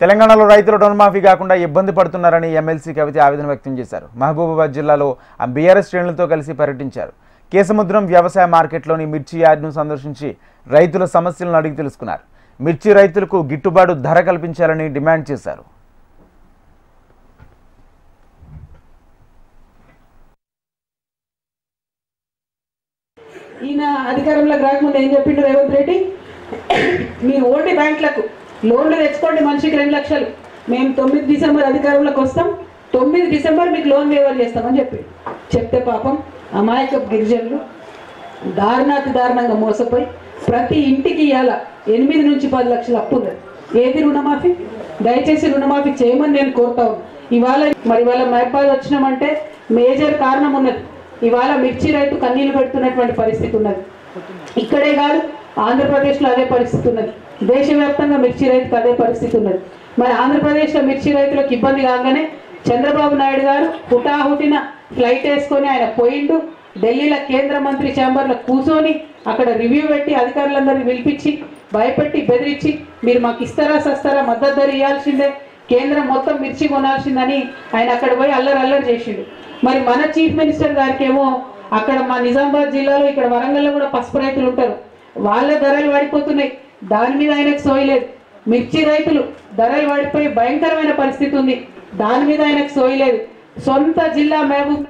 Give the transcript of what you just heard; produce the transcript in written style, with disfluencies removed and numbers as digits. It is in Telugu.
తెలంగాణలో రైతులు రుణమాఫీ కాకుండా ఇబ్బంది పడుతున్నారని ఎమ్మెల్సీ కవిత ఆవేదన వ్యక్తం చేశారు. మహబూబాబాద్ జిల్లాలో బీఆర్ఎస్ శ్రేణులతో కలిసి పర్యటించారు. కేసముద్రం వ్యవసాయ మార్కెట్లోని మిర్చి యార్డును సందర్శించి రైతుల సమస్యలను అడిగి తెలుసుకున్నారు. మిర్చి రైతులకు గిట్టుబాటు ధర కల్పించాలని డిమాండ్ చేశారు. ఈయన అధికారంలోకి రాకముందు ఏం చెప్పిండు రేవంత్ రెడ్డి, మీరు ఓటి బ్యాంకులకు లోన్లు తెచ్చుకోండి, మనిషికి 2 లక్షలు, మేము 9 డిసెంబర్ అధికారంలోకి వస్తాం, 9 డిసెంబర్ మీకు లోన్ వేవర్ చేస్తామని చెప్తే పాపం అమాయక గిరిజనులు దారుణాతి దారుణంగా మోసపోయి ప్రతి ఇంటికి ఇవాళ 8 నుంచి 10 లక్షలు అప్పు ఉన్నది. ఏది రుణమాఫీ? దయచేసి రుణమాఫీ చేయమని నేను కోరుతా ఉన్నాను. ఇవాళ మహబాద్ వచ్చినామంటే మేజర్ కారణం ఉన్నది. ఇవాళ మిర్చి రైతు కన్నీళ్లు పెడుతున్నటువంటి పరిస్థితి ఉన్నది. ఇక్కడే కాదు, ఆంధ్రప్రదేశ్లో అదే పరిస్థితి ఉన్నది. దేశవ్యాప్తంగా మిర్చి రైతుకు అదే పరిస్థితి ఉన్నది. మరి ఆంధ్రప్రదేశ్లో మిర్చి రైతులకు ఇబ్బంది కాగానే చంద్రబాబు నాయుడు గారు హుటాహుటిన ఫ్లైట్ వేసుకొని ఆయన పోయిండు. ఢిల్లీలో కేంద్ర మంత్రి ఛాంబర్లో కూర్చొని అక్కడ రివ్యూ పెట్టి అధికారులందరినీ పిలిపించి భయపెట్టి బెదిరించి మీరు మాకు ఇస్తారా సస్తారా, మద్దతు ధర ఇవ్వాల్సిందే, కేంద్రం మొత్తం మిర్చి కొనాల్సిందని ఆయన అక్కడ పోయి అల్లరి చేసిండు. మరి మన చీఫ్ మినిస్టర్ గారికి ఏమో అక్కడ మా నిజామాబాద్ జిల్లాలో ఇక్కడ వరంగల్లో కూడా పసుపు రైతులు ఉంటారు, వాళ్ళ ధరలు పడిపోతున్నాయి, దాని మీద ఆయనకు సోయలేదు. మిర్చి రైతులు ధరలు పడిపోయి భయంకరమైన పరిస్థితి ఉంది, దాని మీద ఆయనకు సోయలేదు. సొంత జిల్లా మహబూబ్